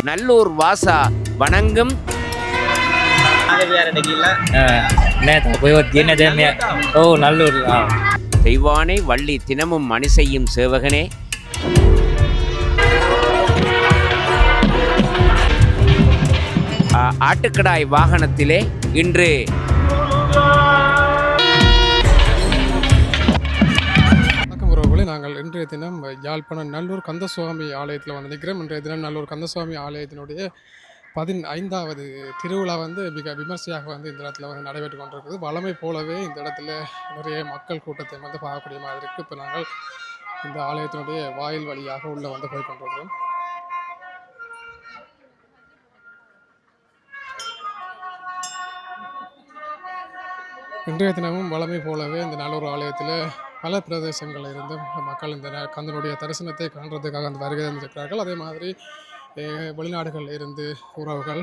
நல்லூர் வாசா வணங்கும் நல்லூர் தெய்வானை வள்ளி தினமும் மணி செய்யும் சேவகனே. ஆட்டுக்கடாய் வாகனத்திலே இன்று நாங்கள் இன்றைய தினம் யாழ்ப்பாணம் நல்லூர் கந்தசுவாமி ஆலயத்தில் வந்து நிற்கிறோம். இன்றைய தினம் நல்லூர் கந்தசுவாமி ஆலயத்தினுடைய 15வது திருவிழா மிக விமர்சையாக இந்த இடத்துல நடைபெற்று கொண்டிருக்குது. வழமை போலவே இந்த இடத்துல நிறைய மக்கள் கூட்டத்தை பார்க்கக்கூடிய மாதிரி இருக்குது. இப்போ நாங்கள் இந்த ஆலயத்தினுடைய வாயில் வழியாக உள்ளே போய் கொண்டிருக்கிறோம். இன்றைய தினமும் வழமை போலவே இந்த நல்லூர் ஆலயத்தில் பல பிரதேசங்களில் இருந்து மக்கள் இந்த கந்தனுடைய தரிசனத்தை காண்றதுக்காக வருகை தந்திருக்கிறார்கள். அதே மாதிரி வெளிநாடுகளில் இருந்து உறவுகள்,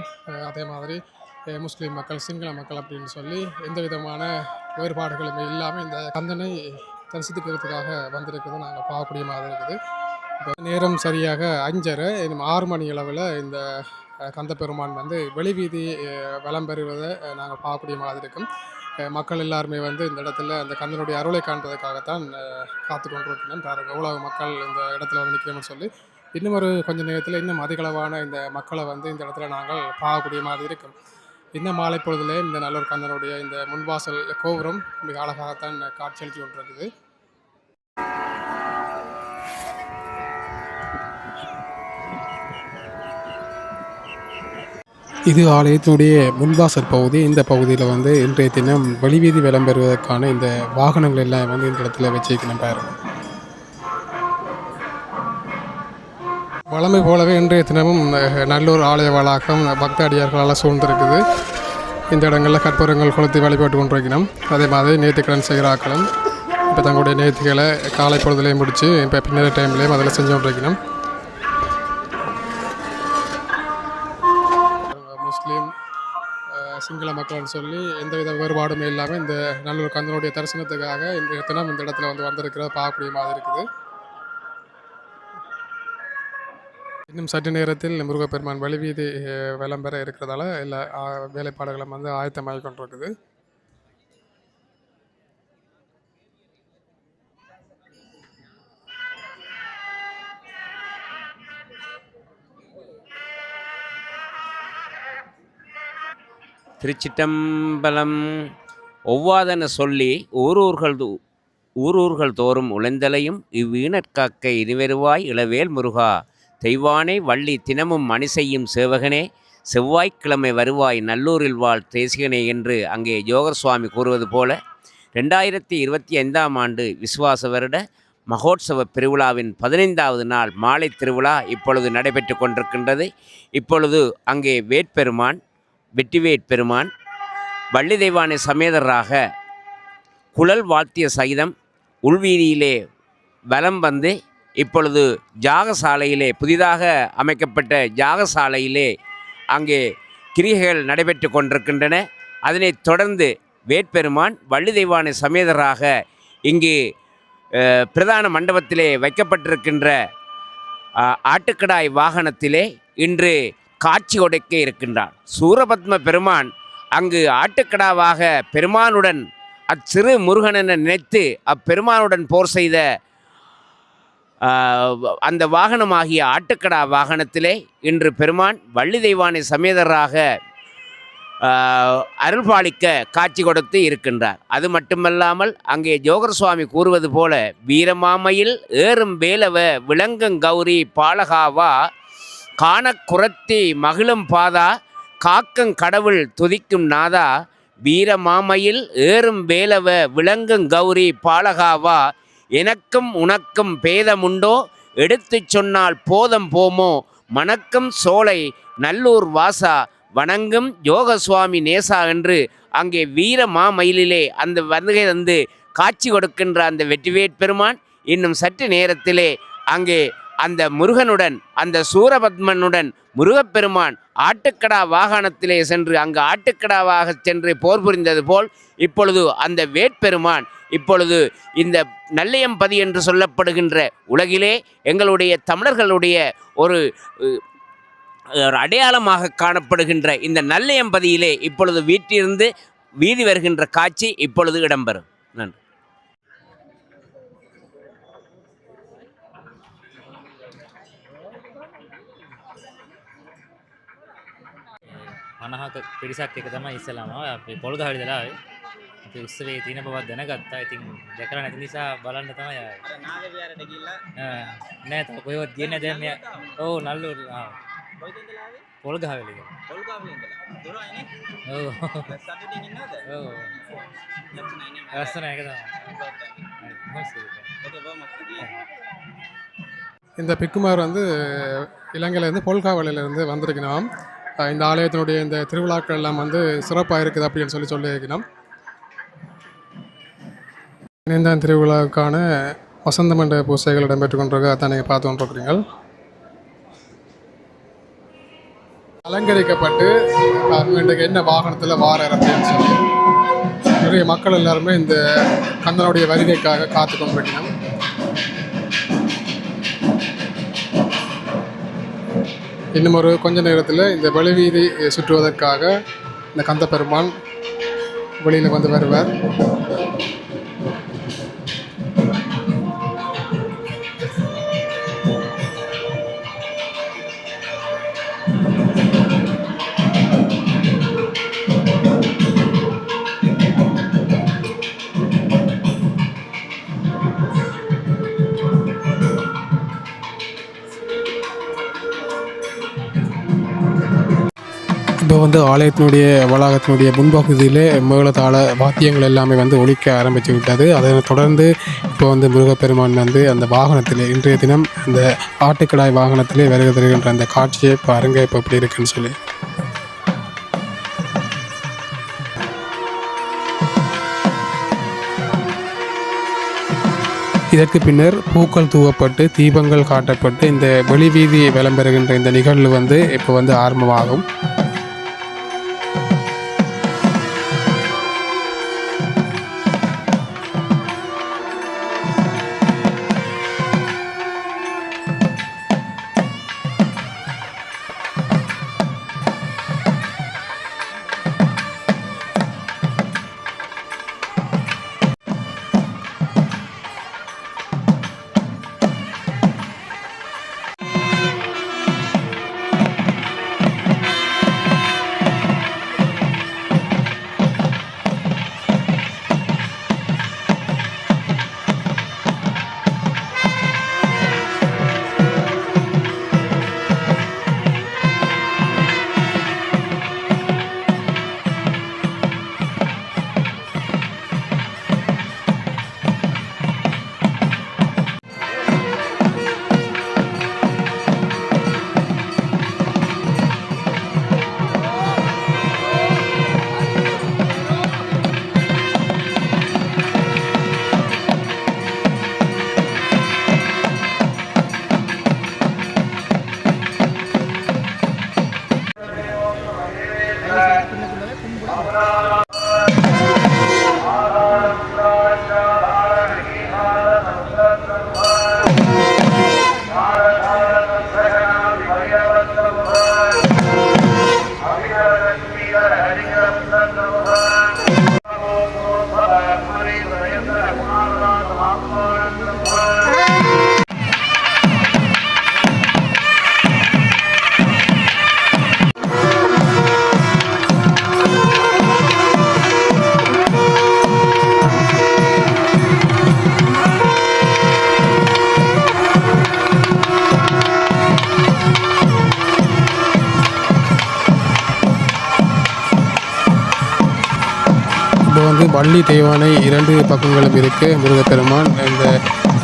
அதே மாதிரி முஸ்லீம் மக்கள், சிங்கள மக்கள் அப்படின்னு சொல்லி எந்த விதமான வேறுபாடுகளுமே இல்லாமல் இந்த கந்தனை தரிசித்துக்கிறதுக்காக வந்திருக்கிறது நாங்கள் பார்க்கக்கூடிய மாதிரி இருக்குது. இப்போ நேரம் சரியாக 5:30, 6 மணி அளவில் இந்த கந்த பெருமான் வெளிவீதி வலம் பெறுவதை நாங்கள் பார்க்கக்கூடிய மாதிரி இருக்கும். மக்கள் எல்லாருமே இந்த இடத்துல அந்த கந்தனுடைய அருளை காண்பதற்காகத்தான் காத்து கொண்டிருக்கணும். பாருங்கள் எவ்வளவு மக்கள் இந்த இடத்துல நிற்கிறோம்னு சொல்லி. இன்னும் ஒரு கொஞ்சம் நேரத்தில் இன்னும் அதிகளவான இந்த மக்களை இந்த இடத்துல நாங்கள் பார்க்கக்கூடிய மாதிரி இருக்கும். இந்த மாலை பொழுதிலே இந்த நல்லூர் கந்தனுடைய இந்த முன்வாசல் கோபுரம் மிக அழகாகத்தான் காட்சியளித்து கொண்டிருக்குது. இது ஆலயத்தினுடைய முன்வாசல் பகுதி. இந்த பகுதியில் இன்றைய தினம் வெளிவீதி விளம்பெறுவதற்கான இந்த வாகனங்கள் எல்லாம் இந்த இடத்துல வச்சுக்கணும். பாருங்க, வழமை போலவே இன்றைய தினமும் நல்லூர் ஆலய வளாகம் பக்த அடியார்களால் சூழ்ந்திருக்குது. இந்த இடங்களில் கற்பூரங்கள் கொளுத்தி வழிபட்டு கொண்டிருக்கணும். அதே மாதிரி நேர்த்திக்கடன் செய்கிறாக்களும் இப்போ தங்களுடைய நேர்த்திகளை காலை பொழுதுலேயும் முடித்து இப்போ பின்னர டைம்லேயும் அதில் செஞ்சு கொண்டிருக்கணும். முஸ்லீம், சிங்கள மக்கள்னு சொல்லி எந்தவித வேறுபாடுமே இல்லாமல் இந்த நல்லூர் கந்தனுடைய தரிசனத்துக்காக இந்த தினம் இந்த இடத்துல வந்திருக்கிறத பார்க்கக்கூடிய மாதிரி இருக்குது. இன்னும் சற்று நேரத்தில் முருகப்பெருமான் வெளிவீதி விளம்பர இருக்கிறதால எல்லா வேலைப்பாடுகளும் ஆயத்தமாகி கொண்டிருக்குது. திருச்சிட்டம்பலம் ஒவ்வாதென சொல்லி ஊரூர்கள் தோறும் உழைந்தலையும் இவ்வீணற்காக்க இனிவருவாய் இளவேல் முருகா. தெய்வானை வள்ளி தினமும் மணி செய்யும் சேவகனே. செவ்வாய்க்கிழமை வருவாய் நல்லூரில் வாழ் தேசிகனே என்று அங்கே ஜோகர் சுவாமி கூறுவது போல 2025ஆம் ஆண்டு விசுவாச வருட மகோத்சவ பெருவிழாவின் 15வது நாள் மாலை திருவிழா இப்பொழுது நடைபெற்று கொண்டிருக்கின்றது. இப்பொழுது அங்கே வெற்றிவேட் பெருமான் வள்ளி தெய்வானை சமேதராக குழல் வாத்திய சகிதம் உள்வீதியிலே வலம் இப்பொழுது ஜாகசாலையிலே புதிதாக அமைக்கப்பட்ட ஜாகசாலையிலே அங்கே கிரிகைகள் நடைபெற்று கொண்டிருக்கின்றன. அதனைத் தொடர்ந்து வேட்பெருமான் வள்ளி தெய்வானை சமேதராக இங்கு பிரதான மண்டபத்திலே வைக்கப்பட்டிருக்கின்ற ஆட்டுக்கடாய் வாகனத்திலே இன்று காட்சி கொடுக்க இருக்கின்றார். சூரபத்ம பெருமான் அங்கு ஆட்டுக்கடாவாக பெருமானுடன் அச்சிறு முருகனென நினைத்து அப்பெருமானுடன் போர் செய்த அந்த வாகனமாகிய ஆட்டுக்கடா வாகனத்திலே இன்று பெருமான் வள்ளி தெய்வானை சமேதராக அருள்பாலிக்க காட்சி கொடுத்து இருக்கின்றார். அது மட்டுமல்லாமல் அங்கே ஜோகர் சுவாமி கூறுவது போல வீரமாமையில் ஏறும் வேலவ விளங்கும் கௌரி பாலகாவா காணக்குரத்தி மகிழும் பாதா காக்கங் கடவுள் துதிக்கும் நாதா வீரமாமையில் ஏறும் வேலவ விளங்கும் கௌரி பாலகாவா எனக்கும் உனக்கும் பேதமுண்டோ எடுத்து சொன்னால் போதம் போமோ மணக்கும் சோலை நல்லூர் வாசா வணங்கும் யோக சுவாமி நேசா என்று அங்கே வீரமாமயிலே அந்த வருகை காட்சி கொடுக்கின்ற அந்த வெற்றிவேட் பெருமான் இன்னும் சற்று நேரத்திலே அங்கே அந்த முருகனுடன் அந்த சூரபத்மனுடன் முருகப்பெருமான் ஆட்டுக்கடா வாகனத்திலே சென்று அங்கு ஆட்டுக்கடாவாக சென்று போர் புரிந்தது போல் இப்பொழுது அந்த வேட்பெருமான் இப்பொழுது இந்த நல்லையம்பதி என்று சொல்லப்படுகின்ற உலகிலே எங்களுடைய தமிழர்களுடைய ஒரு ஒரு அடையாளமாக காணப்படுகின்ற இந்த நல்லையம்பதியிலே இப்பொழுது வீட்டிலிருந்து வீதி வருகின்ற காட்சி இப்பொழுது இடம்பெறும். நன்றி. අනහක පිරිසක් එක තමයි ඉස්සලාම අපි පොල් ගහවල දලා ආවේ. අපි උත්සවයේ තියෙන බව දැනගත්තා. ඉතින් දැකලා නැති නිසා බලන්න තමයි ආවේ. අර නාග විහාරයට ගිහිල්ලා නෑ තාම කොහෙවත් ගියේ නෑ දැන් මෙයා. ඔව් නල්ලුවට කොයිද ඉඳලා ආවේ? පොල් ගහවල ඉඳලා. පොල් ගහවල ඉඳලා. දොරයිනේ. ඔව්. සතුටින් ඉන්නවද? ඔව්. ලස්සනයි ඒක තමයි. ஓகே போ இந்த பிக்குமார் வந்து இலங்கையிலேருந்து பொல்காவலிலேருந்து வந்திருக்கணும். இந்த ஆலயத்தினுடைய இந்த திருவிழாக்கள் எல்லாம் வந்து சிறப்பாக இருக்குது அப்படின்னு சொல்லியிருக்கணும். இந்த திருவிழாவுக்கான வசந்த மண்டப பூசைகள் இடம்பெற்று கொண்டிருக்க தான் நீங்கள் பார்த்து கொண்டிருக்கிறீர்கள். அலங்கரிக்கப்பட்டு இன்றைக்கு என்ன வாகனத்தில் வாரார் அப்படின்னு சொல்லி நிறைய மக்கள் எல்லாருமே இந்த கந்தனுடைய வருகைக்காக காத்து கொண்டிருக்கணும். இன்னும் ஒரு கொஞ்ச நேரத்தில் இந்த வெளிவீதி சுற்றுவதற்காக இந்த கந்த பெருமான் வெளியில் வந்து வருவார். இப்போ வந்து ஆலயத்தினுடைய வளாகத்தினுடைய முன்பகுதியில் மேளதாள வாத்தியங்கள் எல்லாமே வந்து ஒலிக்க ஆரம்பித்து விட்டது. அதை தொடர்ந்து இப்போ வந்து முருகப்பெருமான் வந்து அந்த வாகனத்தில் இன்றைய தினம் அந்த ஆட்டுக்கடாய் வாகனத்திலே வருகை தருகின்ற அந்த காட்சியை பாருங்க இப்போ எப்படி இருக்குன்னு சொல்லி. இதற்கு பின்னர் பூக்கள் தூவப்பட்டு தீபங்கள் காட்டப்பட்டு இந்த வெளிவீதியை விளம்பெறுகின்ற இந்த நிகழ்வு வந்து இப்போ வந்து ஆரம்பமாகும். வந்து வள்ளி தெய்வானை 2 பக்கங்களும் இருக்குது. முருகப்பெருமான் இந்த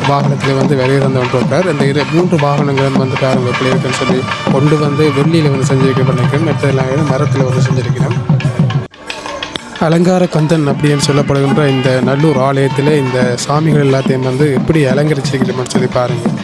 வாகனத்தில் வந்து வெளியே வந்து கொண்டிருக்கார். இந்த 3 வாகனங்களும் வந்து பாருங்க எப்படி இருக்குன்னு சொல்லி. ஒன்று வந்து வெள்ளியில் வந்து செஞ்சிருக்க பண்ணிக்கிறேன், மற்றெல்லாம் மரத்தில் வந்து செஞ்சிருக்கிறேன். அலங்கார கந்தன் அப்படின்னு சொல்லப்படுகின்ற இந்த நல்லூர் ஆலயத்தில் இந்த சாமிகள் எல்லாத்தையும் வந்து எப்படி அலங்கரிச்சிருக்கிறோம்னு சொல்லி பாருங்கள்.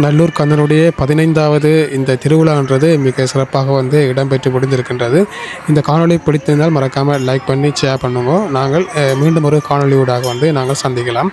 நல்லூர் கந்தனுடைய 15வது இந்த திருவிழான்றது மிக சிறப்பாக வந்து இடம்பெற்று முடிந்திருக்கின்றது. இந்த காணொளி பிடித்திருந்தால் மறக்காமல் லைக் பண்ணி ஷேர் பண்ணுங்க. நாங்கள் மீண்டும் ஒரு காணொளியூடாக வந்து நாங்கள் சந்திக்கலாம்.